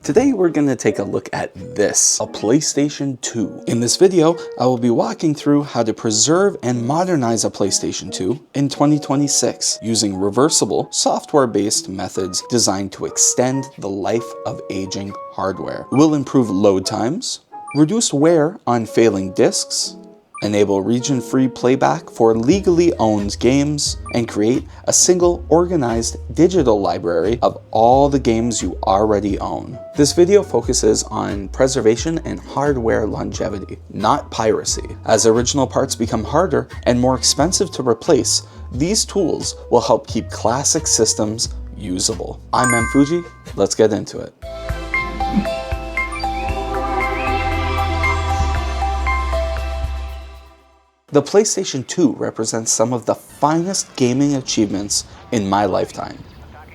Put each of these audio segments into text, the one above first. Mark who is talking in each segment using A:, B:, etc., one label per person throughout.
A: Today we're going to take a look at this, a PlayStation 2. In this video, I will be walking through how to preserve and modernize a PlayStation 2 in 2026 using reversible, software-based methods designed to extend the life of aging hardware. We'll improve load times, reduce wear on failing discs, enable region-free playback for legally owned games, and create a single organized digital library of all the games you already own. This video focuses on preservation and hardware longevity, not piracy. As original parts become harder and more expensive to replace, these tools will help keep classic systems usable. I'm M. Fuji, let's get into it. The PlayStation 2 represents some of the finest gaming achievements in my lifetime.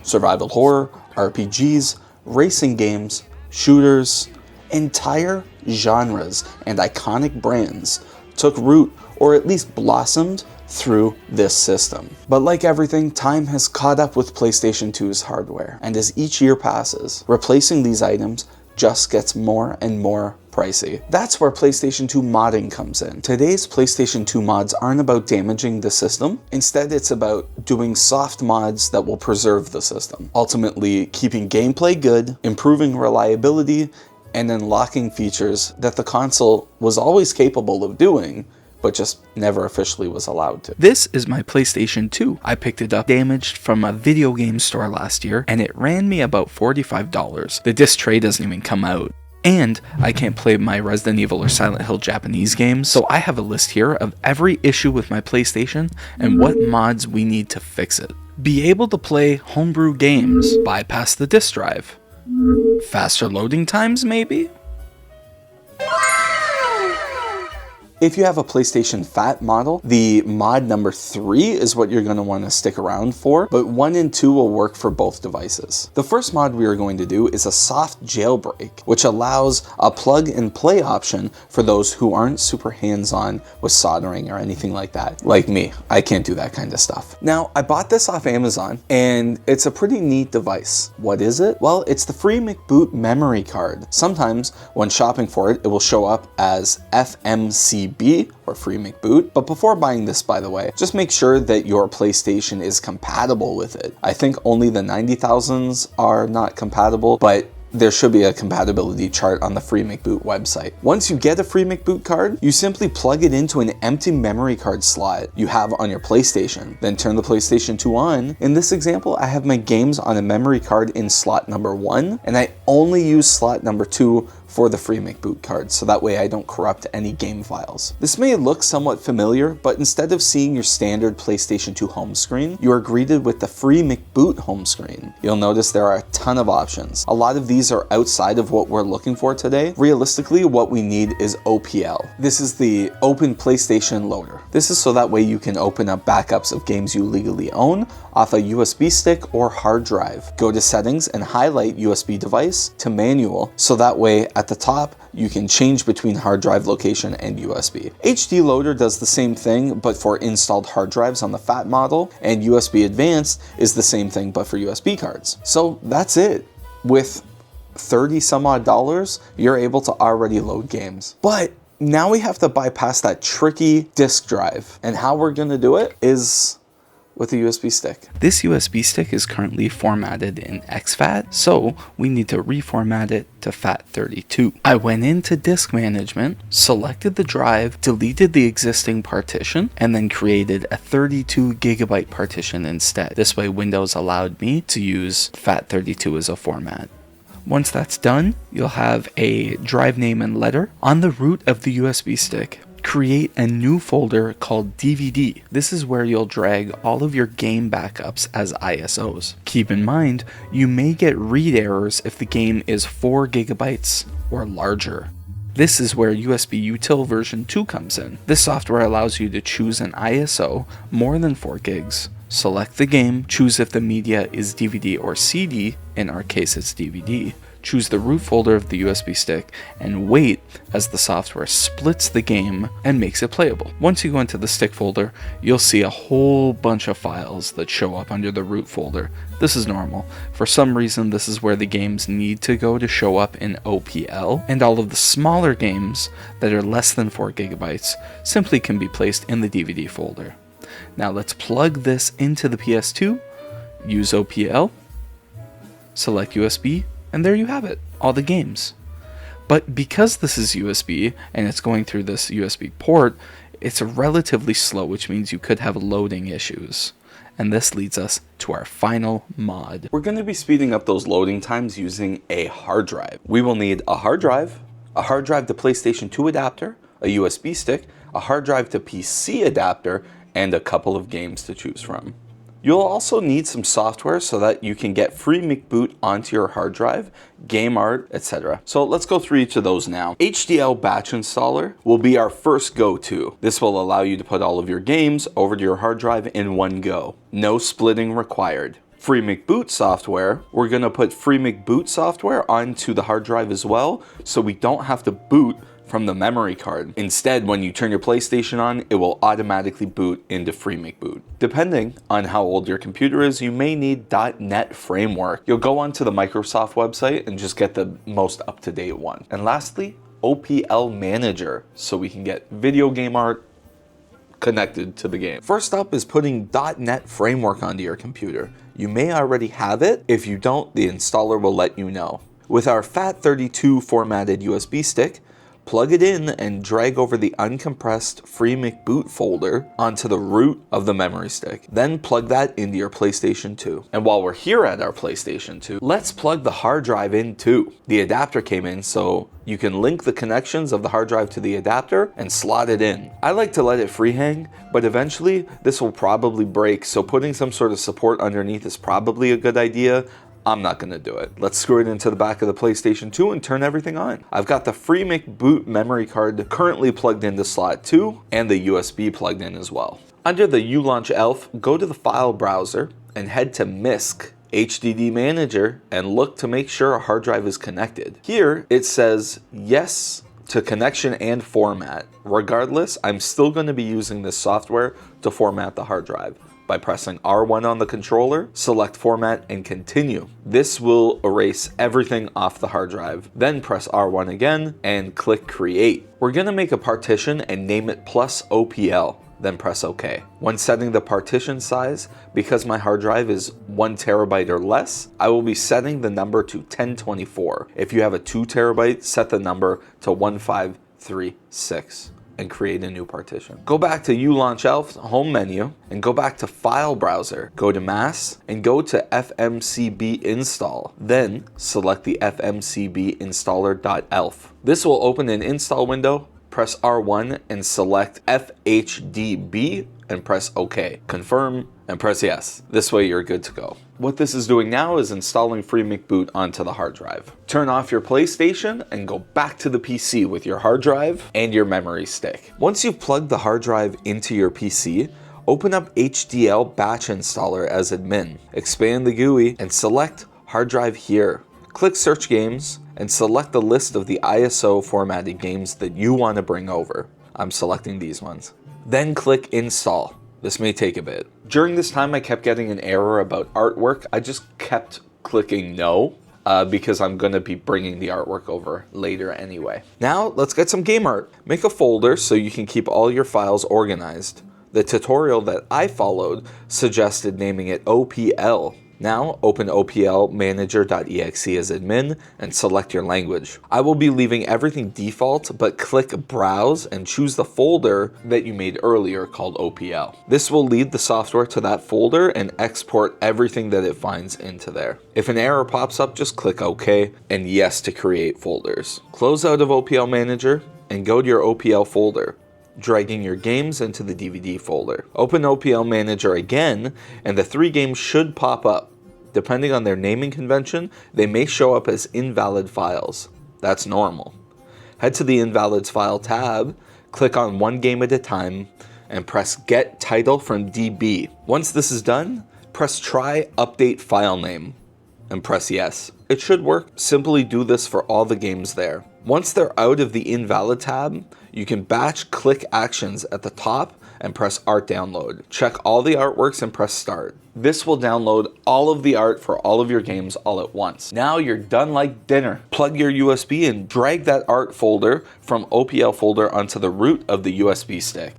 A: Survival horror, RPGs, racing games, shooters, entire genres and iconic brands took root or at least blossomed through this system. But like everything, time has caught up with PlayStation 2's hardware, and as each year passes, replacing these items just gets more and more pricey. That's where PlayStation 2 modding comes in. Today's PlayStation 2 mods aren't about damaging the system. Instead, it's about doing soft mods that will preserve the system, ultimately keeping gameplay good, improving reliability, and unlocking features that the console was always capable of doing, but just never officially was allowed to.
B: This is my PlayStation 2. I picked it up damaged from a video game store last year, and it ran me about $45. The disc tray doesn't even come out. And I can't play my Resident Evil or Silent Hill Japanese games, so I have a list here of every issue with my PlayStation and what mods we need to fix it. Be able to play homebrew games, bypass the disk drive. Faster loading times, maybe?
A: If you have a PlayStation Fat model, the mod number 3 is what you're going to want to stick around for, but 1 and 2 will work for both devices. The first mod we are going to do is a soft jailbreak, which allows a plug and play option for those who aren't super hands-on with soldering or anything like that. Like me, I can't do that kind of stuff. Now, I bought this off Amazon, and it's a pretty neat device. What is it? Well, it's the free McBoot memory card. Sometimes, when shopping for it, it will show up as FMCB or free McBoot. But before buying this, by the way, just make sure that your PlayStation is compatible with it. I think only the 90,000s are not compatible, but there should be a compatibility chart on the free McBoot website. Once you get a free McBoot card, you simply plug it into an empty memory card slot you have on your PlayStation. Then turn the PlayStation 2 on. In this example, I have my games on a memory card in slot number 1, and I only use slot number 2 for the free McBoot card, so that way I don't corrupt any game files. This may look somewhat familiar, but instead of seeing your standard PlayStation 2 home screen, you are greeted with the free McBoot home screen. You'll notice there are a ton of options. A lot of these are outside of what we're looking for today. Realistically, what we need is OPL. This is the Open PlayStation Loader. This is so that way you can open up backups of games you legally own off a USB stick or hard drive. Go to Settings and highlight USB device to Manual, so that way at the top, you can change between hard drive location and USB. HD Loader does the same thing, but for installed hard drives on the Fat model, and USB Advanced is the same thing, but for USB cards. So that's it. With 30 some odd dollars, you're able to already load games. But now we have to bypass that tricky disk drive. And how we're gonna do it is with a USB stick.
B: This USB stick is currently formatted in exFAT, so we need to reformat it to FAT32. I went into disk management, selected the drive, deleted the existing partition, and then created a 32 gigabyte partition instead. This way Windows allowed me to use FAT32 as a format. Once that's done, you'll have a drive name and letter on the root of the USB stick. Create a new folder called DVD. This is where you'll drag all of your game backups as ISOs. Keep in mind, you may get read errors if the game is 4 gigabytes or larger. This is where USB Util version 2 comes in. This software allows you to choose an ISO more than 4 gigs. Select the game, choose if the media is DVD or CD, in our case it's DVD. choose the root folder of the USB stick, and wait as the software splits the game and makes it playable. Once you go into the stick folder, you'll see a whole bunch of files that show up under the root folder. This is normal. For some reason, this is where the games need to go to show up in OPL, and all of the smaller games that are less than 4 gigabytes simply can be placed in the DVD folder. Now let's plug this into the PS2, use OPL, select USB, and there you have it, all the games. But because this is USB and it's going through this USB port, it's relatively slow, which means you could have loading issues. And this leads us to our final mod.
A: We're going to be speeding up those loading times using a hard drive. We will need a hard drive to PlayStation 2 adapter, a USB stick, a hard drive to PC adapter, and a couple of games to choose from. You'll also need some software so that you can get free McBoot onto your hard drive, game art, etc. So let's go through each of those now. HDL Batch Installer will be our first go-to. This will allow you to put all of your games over to your hard drive in one go. No splitting required. Free McBoot software, we're going to put free McBoot software onto the hard drive as well, so we don't have to boot from the memory card. Instead, when you turn your PlayStation on, it will automatically boot into free McBoot. Depending on how old your computer is, you may need .NET Framework. You'll go onto the Microsoft website and just get the most up-to-date one. And lastly, OPL Manager, so we can get video game art connected to the game. First up is putting .NET Framework onto your computer. You may already have it. If you don't, the installer will let you know. With our FAT32 formatted USB stick, plug it in and drag over the uncompressed free McBoot folder onto the root of the memory stick. Then plug that into your PlayStation 2. And while we're here at our PlayStation 2, let's plug the hard drive in too. The adapter came in, so you can link the connections of the hard drive to the adapter and slot it in. I like to let it free hang, but eventually this will probably break, so putting some sort of support underneath is probably a good idea. I'm not going to do it. Let's screw it into the back of the PlayStation 2 and turn everything on. I've got the free McBoot memory card currently plugged into slot 2 and the USB plugged in as well. Under the ULaunch ELF, go to the file browser and head to MISC HDD Manager and look to make sure a hard drive is connected. Here it says yes to connection and format. Regardless, I'm still going to be using this software to format the hard drive. By pressing R1 on the controller, select format and continue. This will erase everything off the hard drive. Then press R1 again and click create. We're going to make a partition and name it plus OPL. Then press OK. When setting the partition size, because my hard drive is 1 terabyte or less, I will be setting the number to 1024. If you have a 2 terabyte, set the number to 1536. And create a new partition. Go back to ULaunch ELF home menu and go back to file browser. Go to mass and go to FMCB install. Then select the FMCB installer.elf. This will open an install window. Press R1 and select FHDB and press OK. Confirm and press yes. This way you're good to go. What this is doing now is installing free McBoot onto the hard drive. Turn off your PlayStation and go back to the PC with your hard drive and your memory stick. Once you've plugged the hard drive into your PC, open up HDL Batch Installer as admin. Expand the GUI and select hard drive here. Click search games and select the list of the ISO formatted games that you want to bring over. I'm selecting these ones. Then click install. This may take a bit. During this time, I kept getting an error about artwork. I just kept clicking no because I'm going to be bringing the artwork over later anyway. Now, let's get some game art. Make a folder so you can keep all your files organized. The tutorial that I followed suggested naming it OPL. Now, open OPL Manager.exe as admin and select your language. I will be leaving everything default, but click Browse and choose the folder that you made earlier called OPL. This will lead the software to that folder and export everything that it finds into there. If an error pops up, just click OK and yes to create folders. Close out of OPL Manager and go to your OPL folder, dragging your games into the DVD folder. Open OPL Manager again, and the 3 games should pop up. Depending on their naming convention, they may show up as invalid files. That's normal. Head to the Invalids File tab, click on one game at a time, and press Get Title from DB. Once this is done, press Try Update File Name. and press yes. It should work. Simply do this for all the games there. Once they're out of the invalid tab, you can batch click actions at the top and press art download. Check all the artworks and press start. This will download all of the art for all of your games all at once. Now you're done like dinner. Plug your USB and drag that art folder from OPL folder onto the root of the USB stick.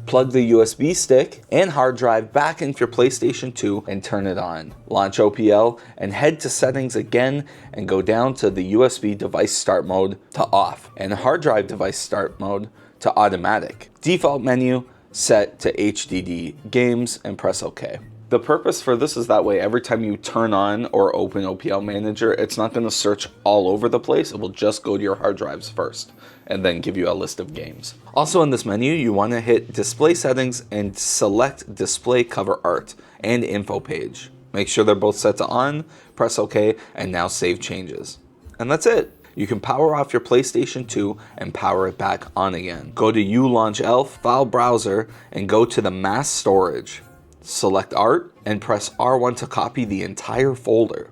A: Plug the USB stick and hard drive back into your PlayStation 2 and turn it on. Launch OPL and head to settings again and go down to the USB device start mode to off and hard drive device start mode to automatic. Default menu set to HDD games and press OK. The purpose for this is that way every time you turn on or open OPL Manager, it's not going to search all over the place. It will just go to your hard drives first and then give you a list of games. Also in this menu, you want to hit display settings and select display cover art and info page. Make sure they're both set to on, press OK, and now save changes. And that's it. You can power off your PlayStation 2 and power it back on again. Go to ULaunch ELF, File Browser, and go to the mass storage. Select art and press R1 to copy the entire folder.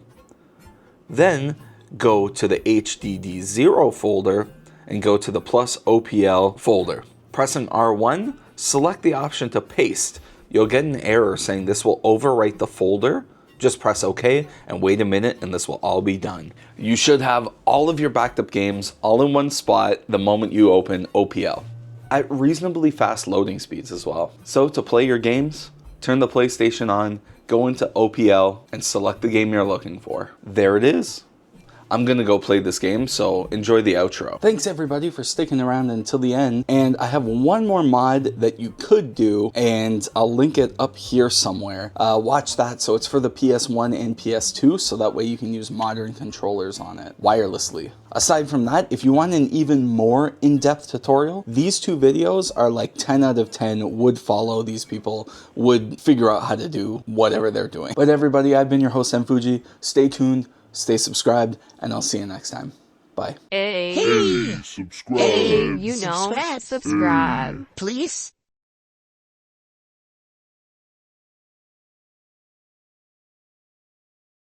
A: Then go to the HDD0 folder and go to the plus OPL folder. Pressing R1, select the option to paste. You'll get an error saying this will overwrite the folder. Just press OK and wait a minute and this will all be done. You should have all of your backed up games all in one spot the moment you open OPL, at reasonably fast loading speeds as well. So to play your games, turn the PlayStation on, go into OPL, and select the game you're looking for. There it is. I'm gonna go play this game, so enjoy the outro. Thanks everybody for sticking around until the end, and I have one more mod that you could do, and I'll link it up here somewhere. Watch that. So it's for the PS1 and PS2, so that way you can use modern controllers on it wirelessly. Aside from that, if you want an even more in-depth tutorial, these two videos are like 10 out of 10 would follow. These people would figure out how to do whatever they're doing. But everybody, I've been your host, Fuji. Stay tuned, stay subscribed, and I'll see you next time. Bye.
C: Hey, subscribe. Hey, subscribe. Please.